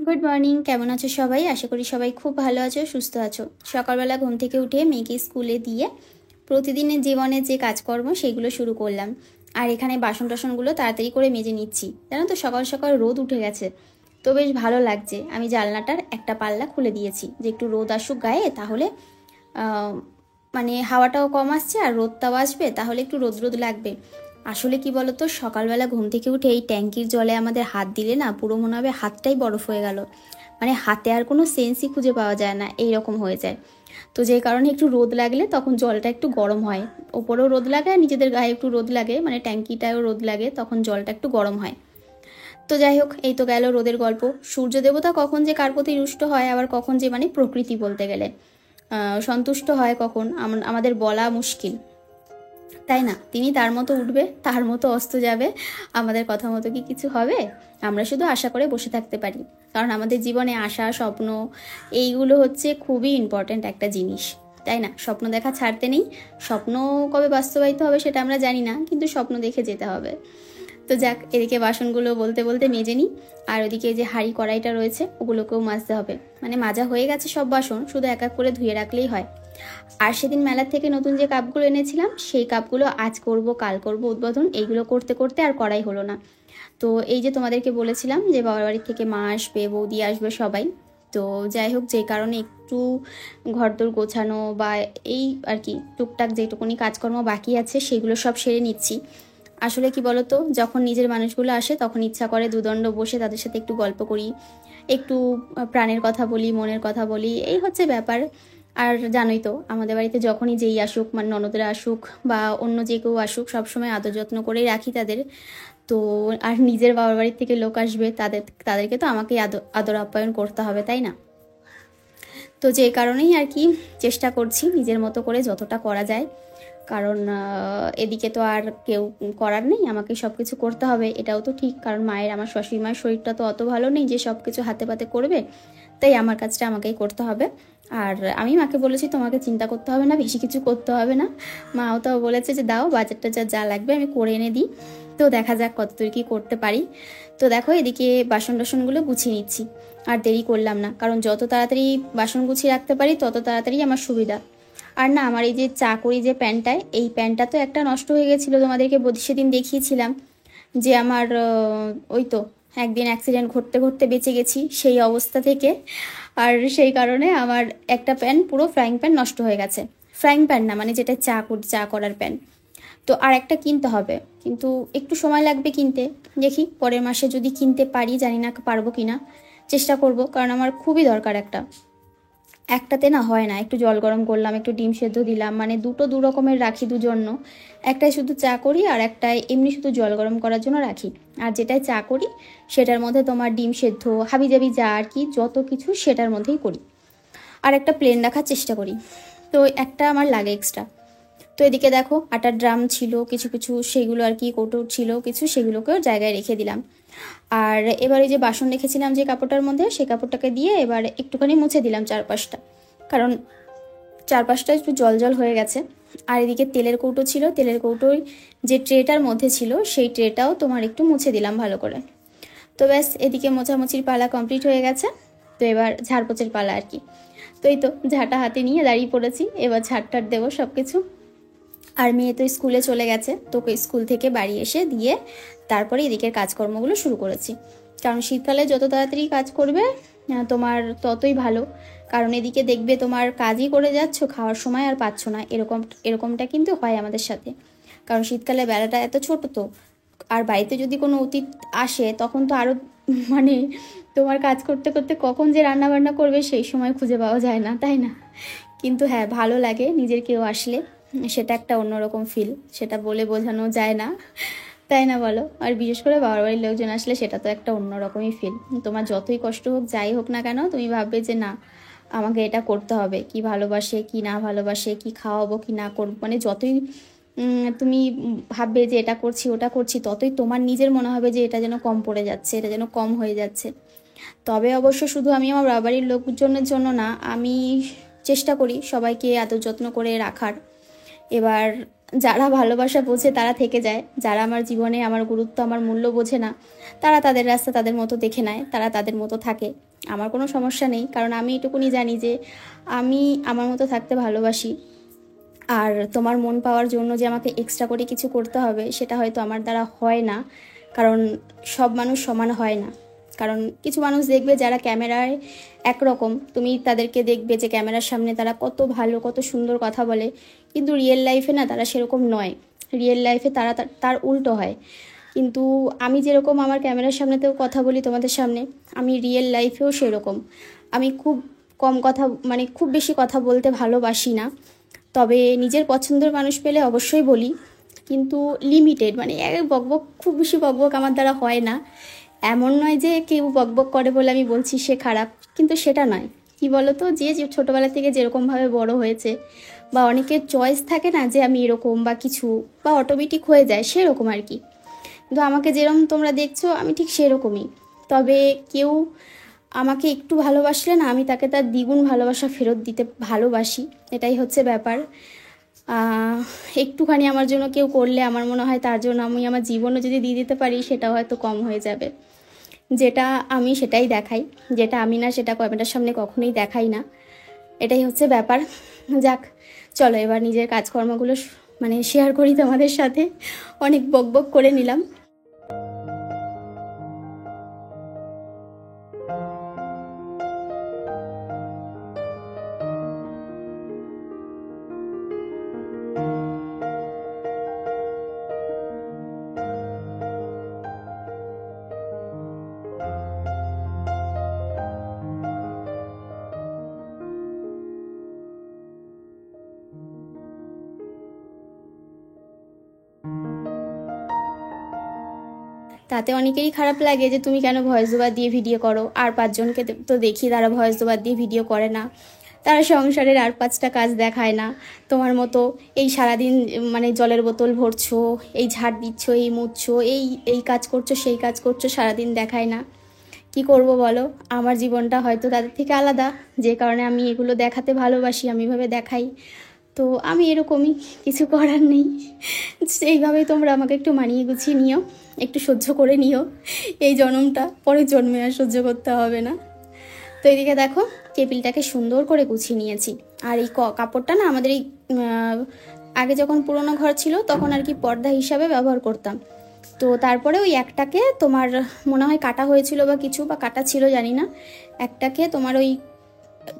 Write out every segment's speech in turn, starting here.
Good morning, কেমন আছো সবাই? আশা করি সবাই খুব ভালো আছো, সুস্থ আছো। সকালবেলা ঘুম থেকে উঠে মেয়েকে স্কুলে দিয়ে প্রতিদিনের জীবনে যে কাজকর্ম সেগুলো শুরু করলাম। আর এখানে বাসন টাসনগুলো তাড়াতাড়ি করে মেজে নিচ্ছি। জানো তো, সকাল সকাল রোদ উঠে গেছে, তো বেশ ভালো লাগছে। আমি জানলাটার একটা পাল্লা খুলে দিয়েছি যে একটু রোদ আসুক গায়ে, তাহলে মানে হাওয়াটাও কম আসছে আর রোদটাও আসবে, তাহলে একটু রোদ রোদ লাগবে। আসলে কি বলতো, সকালবেলা ঘুম থেকে উঠে এই ট্যাঙ্কির জলে আমাদের হাত দিলে না, পুরো মনে হবে হাতটাই বরফ হয়ে গেল। মানে হাতে আর কোনো সেন্সই খুঁজে পাওয়া যায় না, এই রকম হয়ে যায়। তো যেই কারণে একটু রোদ লাগলে তখন জলটা একটু গরম হয়। ওপরেও রোদ লাগে আর নিজেদের গায়ে একটু রোদ লাগে, মানে ট্যাঙ্কিটায়ও রোদ লাগে, তখন জলটা একটু গরম হয়। তো যাই হোক, এই তো গেল রোদের গল্প। সূর্য দেবতা কখন যে কার প্রতি রুষ্ট হয়, আবার কখন যে মানে প্রকৃতি বলতে গেলে সন্তুষ্ট হয়, কখন আমাদের বলা মুশকিল, তাই না? তিনি তার মতো উঠবে, তার মতো অস্ত যাবে। আমাদের কথা মতো কি কিছু হবে? আমরা শুধু আশা করে বসে থাকতে পারি, কারণ আমাদের জীবনে আশা, স্বপ্ন, এইগুলো হচ্ছে খুবই ইম্পর্ট্যান্ট একটা জিনিস, তাই না? স্বপ্ন দেখা ছাড়তে নেই। স্বপ্ন কবে বাস্তবায়িত হবে সেটা আমরা জানি না, কিন্তু স্বপ্ন দেখে যেতে হবে। তো যাক, এদিকে বাসনগুলো বলতে বলতে মেজে নিই। আর ওদিকে যে হাঁড়ি কড়াইটা রয়েছে ওগুলোকেও মাজতে হবে। মানে মাজা হয়ে গেছে সব বাসন, শুধু এক এক করে ধুয়ে রাখলেই হয়। আর সেদিন মেলার থেকে নতুন যে কাপগুলো এনেছিলাম সেই কাপগুলো আজ করব, কাল করব উদ্বোধন, এইগুলো করতে করতে আর করাই হলো না। তো এই যে তোমাদেরকে বলেছিলাম যে বাবার বাড়ির থেকে মা আসবে, বৌদি আসবে, সবাই। তো যাই হোক, যে কারণে একটু ঘরদোর গোছানো বা এই আর কি টুকটাক যেটুকুনি কাজকর্ম বাকি আছে সেগুলো সব সেরে নিচ্ছি। আসলে কি বলতো, যখন নিজের মানুষগুলো আসে তখন ইচ্ছা করে দুদণ্ড বসে তাদের সাথে একটু গল্প করি, একটু প্রাণের কথা বলি, মনের কথা বলি, এই হচ্ছে ব্যাপার। আর জানোই তো, আমাদের বাড়িতে যখনই যেই আসুক, মানে ননদরা আসুক বা অন্য যে কেউ আসুক, সবসময় আদর যত্ন করেই রাখি তাদের। তো আর নিজের বাবার বাড়ির থেকে লোক আসবে, তাদেরকে তো আমাকেই আদর আদর আপ্যায়ন করতে হবে, তাই না? তো যে কারণেই আর কি চেষ্টা করছি নিজের মতো করে যতটা করা যায়। কারণ এদিকে তো আর কেউ করার নেই, আমাকে সব কিছু করতে হবে, এটাও তো ঠিক। কারণ আমার শাশুড়ি মায়ের শরীরটা তো অত ভালো নেই যে সব কিছু হাতে পাতে করবে, তাই আমার কাজটা আমাকেই করতে হবে। আর আমি মাকে বলেছি তোমাকে চিন্তা করতে হবে না, বেশি কিছু করতে হবে না। মাও তাও বলেছে যে দাও, বাজারটা যা লাগবে আমি করে এনে দিই। তো দেখা যাক কতদূর কী করতে পারি। তো দেখো, এদিকে বাসন টাসনগুলো গুছিয়ে নিচ্ছি। আর দেরি করলাম না, কারণ যত তাড়াতাড়ি বাসন গুছিয়ে রাখতে পারি তত তাড়াতাড়ি আমার সুবিধা। আর না, আমার এই যে চা করি যে প্যানটায়, এই প্যানটা তো একটা নষ্ট হয়ে গেছিলো, তোমাদেরকে সেদিন দেখিয়েছিলাম যে আমার ওই তো একদিন অ্যাক্সিডেন্ট ঘটতে ঘটতে বেঁচে গেছি সেই অবস্থা থেকে। আর সেই কারণে আমার একটা প্যান, পুরো ফ্রাইং প্যান নষ্ট হয়ে গেছে। ফ্রাইং প্যান না, মানে যেটা চা করার প্যান। তো আর একটা কিনতে হবে, কিন্তু একটু সময় লাগবে কিনতে। দেখি পরের মাসে যদি কিনতে পারি, জানি না পারবো কিনা, চেষ্টা করব, কারণ আমার খুবই দরকার একটা। একটাতে না হয় না, একটু জল গরম করলাম, একটু ডিম সেদ্ধ দিলাম, মানে দুটো দু রকমের রাখি দুজন্য। একটাই শুধু চা করি আর একটাই এমনি শুধু জল গরম করার জন্য রাখি। আর যেটাই চা করি সেটার মধ্যে তোমার ডিম সেদ্ধ হাবিজাবি যা আর কি যত কিছু সেটার মধ্যেই করি। আর একটা প্লেন রাখার চেষ্টা করি, তো একটা আমার লাগে এক্সট্রা। তো এদিকে দেখো, আটার ড্রাম ছিল কিছু কিছু, সেগুলো আর কি কৌটো ছিল কিছু, সেগুলোকেও জায়গায় রেখে দিলাম। আর এবারে যে বাসন রেখেছিলাম যে কাপড়টার মধ্যে, সেই কাপড়টাকে দিয়ে এবার একটুখানি মুছে দিলাম চারপাশটা, কারণ চারপাশটা একটু জল জল হয়ে গেছে। আর এদিকে তেলের কৌটো ছিল, তেলের কৌটোর যে ট্রেটার মধ্যে ছিল সেই ট্রেটাও তোমার একটু মুছে দিলাম ভালো করে। তো ব্যাস, এদিকে মোছামুছির পালা কমপ্লিট হয়ে গেছে। তো এবার ঝাড়পোছের পালা আর কি। তো এই তো ঝাঁটা হাতে নিয়ে দাঁড়িয়ে পড়েছি, এবার ঝাড়টার দেবো সব কিছু। আর মেয়ে তো স্কুলে চলে গেছে, তোকে স্কুল থেকে বাড়ি এসে দিয়ে তারপরে এদিকের কাজকর্মগুলো শুরু করেছি। কারণ শীতকালে যত তাড়াতাড়ি কাজ করবে তোমার ততই ভালো। কারণ এদিকে দেখবে তোমার কাজই করে যাচ্ছ, খাওয়ার সময় আর পাচ্ছ না, এরকমটা কিন্তু হয় আমাদের সাথে। কারণ শীতকালে বেলাটা এত ছোট তো। আর বাড়িতে যদি কোনো অতিথি আসে তখন তো আরও মানে তোমার কাজ করতে করতে কখন যে রান্না বান্না করবে সেই সময় খুঁজে পাওয়া যায় না, তাই না? কিন্তু হ্যাঁ, ভালো লাগে নিজের কেউ আসলে, সেটা একটা অন্যরকম ফিল, সেটা বলে বোঝানো যায় না, তাই না বলো? আর বিশেষ করে বাবার বাড়ির লোকজন আসলে সেটা তো একটা অন্যরকমই ফিল। তোমার যতই কষ্ট হোক যাই হোক না কেন, তুমি ভাববে যে না, আমাকে এটা করতে হবে। কি ভালোবাসে কি না ভালোবাসে, কি খাওয়াবো কি না করবো, মানে যতই তুমি ভাববে যে এটা করছি ওটা করছি, ততই তোমার নিজের মনে হবে যে এটা যেন কম পড়ে যাচ্ছে, এটা যেন কম হয়ে যাচ্ছে। তবে অবশ্য শুধু আমি আমার বাবার লোকজনের জন্য না, আমি চেষ্টা করি সবাইকে আদর যত্ন করে রাখার। এবার যারা ভালোবাসা বোঝে তারা থেকে যায়, যারা আমার জীবনে আমার গুরুত্ব আমার মূল্য বোঝে না, তারা তাদের রাস্তা তাদের মতো দেখে নেয়, তারা তাদের মতো থাকে। আমার কোনো সমস্যা নেই, কারণ আমি এটুকুনি জানি যে আমি আমার মতো থাকতে ভালোবাসি। আর তোমার মন পাওয়ার জন্য যে আমাকে এক্সট্রা করে কিছু করতে হবে সেটা হয়তো আমার দ্বারা হয় না, কারণ সব মানুষ সমান হয় না। কারণ কিছু মানুষ দেখবে যারা ক্যামেরায় একরকম, তুমি তাদেরকে দেখবে যে ক্যামেরার সামনে তারা কত ভালো কত সুন্দর কথা বলে, কিন্তু রিয়েল লাইফে না তারা সেরকম নয়। রিয়েল লাইফে তারা তার উল্টো হয়। কিন্তু আমি যেরকম আমার ক্যামেরার সামনেতেও কথা বলি তোমাদের সামনে, আমি রিয়েল লাইফেও সেরকম। আমি খুব কম কথা, মানে খুব বেশি কথা বলতে ভালোবাসি না। তবে নিজের পছন্দের মানুষ পেলে অবশ্যই বলি, কিন্তু লিমিটেড, মানে বকবক, খুব বেশি বকবক আমার দ্বারা হয় না। এমন নয় যে কেউ বকবক করে বলে আমি বলছি সে খারাপ, কিন্তু সেটা নয়। কি বলো তো, যে ছোটোবেলা থেকে যেরকমভাবে বড় হয়েছে, বা অনেকের চয়েস থাকে না যে আমি এরকম বা কিছু, বা অটোমেটিক হয়ে যায় সেরকম আর কি। কিন্তু আমাকে যেরকম তোমরা দেখছো আমি ঠিক সেরকমই। তবে কেউ আমাকে একটু ভালোবাসলে না, আমি তাকে তার দ্বিগুণ ভালোবাসা ফেরত দিতে ভালোবাসি, এটাই হচ্ছে ব্যাপার। একটুখানি আমার জন্য কেউ করলে আমার মনে হয় তার জন্য আমি আমার জীবনও যদি দিয়ে দিতে পারি সেটা হয়তো কম হয়ে যাবে। যেটা আমি সেটাই দেখাই, যেটা আমি না সেটা ক্যামেরার সামনে কখনোই দেখাই না, এটাই হচ্ছে ব্যাপার। যাক, চলো এবার নিজের কাজকর্মগুলো মানে শেয়ার করি তোমাদের সাথে। অনেক বকবক করে নিলাম। তাতে অনেকেরই খারাপ লাগে যে তুমি কেন ভয়েস ওভার দিয়ে ভিডিও করো। আর 5 জনকে তো দেখি তারা ভয়েস ওভার দিয়ে ভিডিও করে না, তারা সংসারের আর 5টা কাজ দেখায় না। তোমার মতো এই সারাদিন মানে জলের বোতল ভরছো, এই ঝাড় দিচ্ছ, এই মুছছো, এই এই কাজ করছো, সেই কাজ করছো, সারাদিন দেখায় না। কি করব বলো, আমার জীবনটা হয়তো তাদের থেকে আলাদা, যে কারণে আমি এগুলো দেখাতে ভালোবাসি, আমি এভাবে দেখাই। তো আমি এরকমই, কিছু করার নেই। এইভাবেই তোমরা আমাকে একটু মানিয়ে গুছিয়ে নিও, একটু সহ্য করে নিও। এই জন্মটা পরের জন্মে আর সহ্য করতে হবে না। তো এদিকে দেখো, টেবিলটাকে সুন্দর করে গুছিয়ে নিয়েছি। আর এই কাপড়টা না আমাদের এই আগে যখন পুরোনো ঘর ছিল তখন আর কি পর্দা হিসাবে ব্যবহার করতাম। তো তারপরে ওই একটাকে তোমার মনে হয় কাটা হয়েছিল বা কিছু, বা কাটা ছিল জানি না, একটাকে তোমার ওই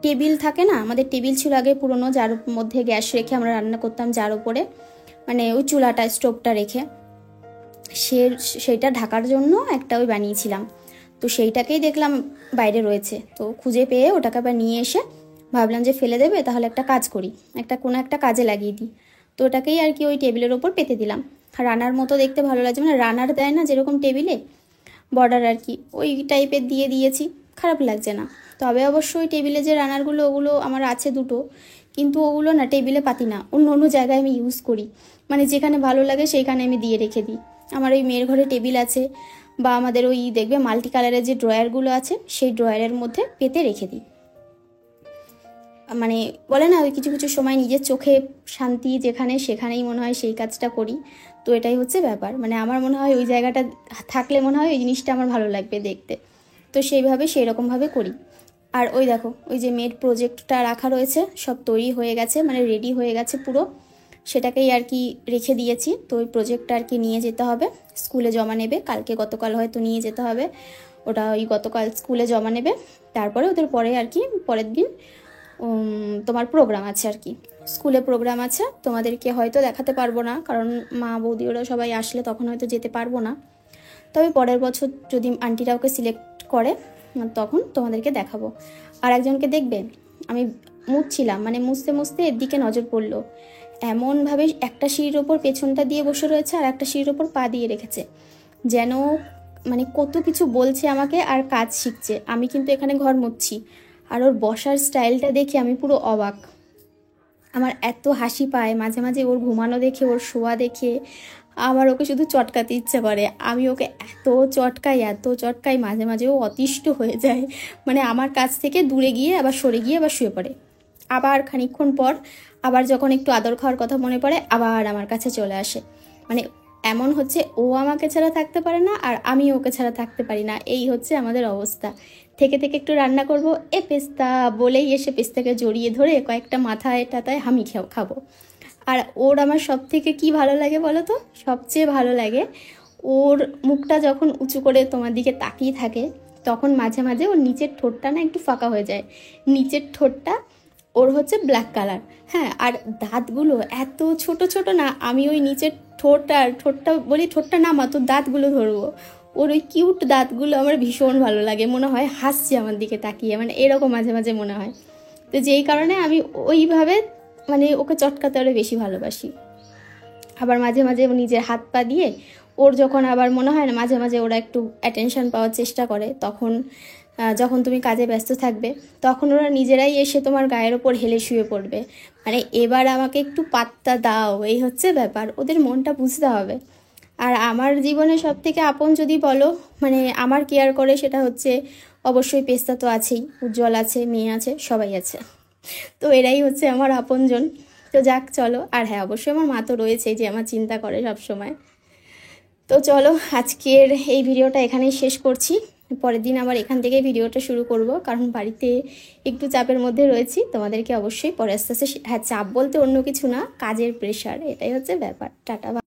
টেবিল থাকে না, আমাদের টেবিল ছিল আগে পুরনো, যার মধ্যে গ্যাস রেখে আমরা রান্না করতাম, যার উপরে মানে ওই চুলাটা স্টোভটা রেখে সেইটা ঢাকার জন্য একটা ওই বানিয়েছিলাম। তো সেইটাকেই দেখলাম বাইরে রয়েছে, তো খুঁজে পেয়ে ওটাকে আবার নিয়ে এসে ভাবলাম যে ফেলে দেবে, তাহলে একটা কাজ করি, কোনো একটা কাজে লাগিয়ে দিই। তো ওটাকেই আর কি ওই টেবিলের ওপর পেতে দিলাম। রানার মতো দেখতে ভালো লাগছে, মানে রানার দেয় না যেরকম টেবিলে বর্ডার আর কি, ওই টাইপের দিয়ে দিয়েছি, খারাপ লাগছে না। তবে অবশ্যই টেবিলে যে রানারগুলো ওগুলো আমার আছে দুটো, কিন্তু ওগুলো না টেবিলে পাতি না, অন্য অন্য জায়গায় আমি ইউজ করি, মানে যেখানে ভালো লাগে সেইখানে আমি দিয়ে রেখে দিই। আমার ওই মেয়ের ঘরে টেবিল আছে, বা আমাদের ওই দেখবে মাল্টি কালারের যে ড্রয়ারগুলো আছে সেই ড্রয়ারের মধ্যে পেতে রেখে দিই। মানে বলে না ওই কিছু কিছু সময় নিজের চোখে শান্তি যেখানে সেখানেই মনে হয় সেই কাজটা করি। তো এটাই হচ্ছে ব্যাপার, মানে আমার মনে হয় ওই জায়গাটা থাকলে মনে হয় ওই জিনিসটা আমার ভালো লাগবে দেখতে, তো সেইভাবে সেই রকমভাবে করি। আর ওই দেখো, ওই যে মেয়ের প্রজেক্টটা রাখা রয়েছে, সব তৈরি হয়ে গেছে, মানে রেডি হয়ে গেছে পুরো, সেটাকেই আর কি রেখে দিয়েছি। তো ওই প্রজেক্টটা আর কি নিয়ে যেতে হবে, স্কুলে জমা নেবে, কালকে গতকাল হয়তো নিয়ে যেতে হবে ওটা, ওই গতকাল স্কুলে জমা নেবে। তারপরে ওদের পরে আর কি পরের দিন তোমার প্রোগ্রাম আছে আর কি, স্কুলে প্রোগ্রাম আছে, তোমাদেরকে হয়তো দেখাতে পারবো না, কারণ মা বৌদি ওরা সবাই আসলে তখন হয়তো যেতে পারবো না। তবে পরের বছর যদি আন্টিরা ওকে সিলেক্ট করে তখন তোমাদেরকে দেখাবো। আর একজনকে দেখবে, আমি মুছছিলাম, মানে মুছতে মুছতে এর দিকে নজর পড়লো, এমনভাবে একটা সিঁড়ির ওপর পেছনটা দিয়ে বসে রয়েছে আর একটা সিঁড়ির ওপর পা দিয়ে রেখেছে, যেন মানে কত কিছু বলছে আমাকে আর কাজ শিখছে। আমি কিন্তু এখানে ঘর মুছছি, আর ওর বসার স্টাইলটা দেখে আমি পুরো অবাক। আমার এত হাসি পায় মাঝে মাঝে ওর ঘুমানো দেখে, ওর শোয়া দেখে, আমার ওকে শুধু চটকাতে ইচ্ছে করে। আমি ওকে এত চটকাই মাঝে মাঝে ও অতিষ্ঠ হয়ে যায়, মানে আমার কাছ থেকে দূরে গিয়ে আবার সরে গিয়ে আবার শুয়ে পড়ে। আবার খানিকক্ষণ পর আবার যখন একটু আদর খাওয়ার কথা মনে পড়ে আবার আমার কাছে চলে আসে। মানে এমন হচ্ছে ও আমাকে ছাড়া থাকতে পারে না আর আমি ওকে ছাড়া থাকতে পারি না, এই হচ্ছে আমাদের অবস্থা। থেকে থেকে একটু রান্না করব, এ পেস্তা বলেই এসে পেস্তাকে জড়িয়ে ধরে কয়েকটা মাথায় টাথায় আমি খাবো। আর ওর আমার সব থেকে কী ভালো লাগে বলো তো, সবচেয়ে ভালো লাগে ওর মুখটা যখন উঁচু করে তোমার দিকে তাকিয়ে থাকে, তখন মাঝে মাঝে ওর নিচের ঠোঁটটা না একটু ফাঁকা হয়ে যায়, নিচের ঠোঁটটা ওর হচ্ছে ব্ল্যাক কালার। হ্যাঁ, আর দাঁতগুলো এত ছোট ছোট না, আমি ওই নিচের ঠোঁটটা বলি ঠোঁটটা নামা, তো দাঁতগুলো ধরবো। ওর ওই কিউট দাঁতগুলো আমার ভীষণ ভালো লাগে, মনে হয় হাসছে আমার দিকে তাকিয়ে, মানে এরকম মাঝে মাঝে মনে হয়। তো যেই কারণে আমি ওইভাবে মানে ওকে চটকাতে আরও বেশি ভালোবাসি। আবার মাঝে মাঝে নিজের হাত পা দিয়ে ওর যখন আবার মনে হয় না, মাঝে মাঝে ওরা একটু অ্যাটেনশন পাওয়ার চেষ্টা করে, তখন যখন তুমি কাজে ব্যস্ত থাকবে তখন ওরা নিজেরাই এসে তোমার গায়ের ওপর হেলে শুয়ে পড়বে, মানে এবার আমাকে একটু পাত্তা দাও, এই হচ্ছে ব্যাপার। ওদের মনটা বুঝতে হবে। আর আমার জীবনে সব থেকে আপন যদি বলো, মানে আমার কেয়ার করে, সেটা হচ্ছে অবশ্যই পেস্তা তো আছেই, উজ্জ্বল আছে, মেয়ে আছে, সবাই আছে। তো এরাই হচ্ছে আমার আপনজন। তো যাক চলো, আর হ্যাঁ অবশ্যই আমার মা তো রয়েছে যে আমার চিন্তা করে সব সময়। তো চলো আজকের এই ভিডিওটা এখানেই শেষ করছি, পরের দিন আবার এখান থেকে ভিডিওটা শুরু করব, কারণ বাড়িতে একটু চাপের মধ্যে রয়েছি। তোমাদেরকে অবশ্যই পরে আস্তে আস্তে, হ্যাঁ চাপ বলতে অন্য কিছু না, কাজের প্রেশার, এটাই হচ্ছে ব্যাপার। টাটা।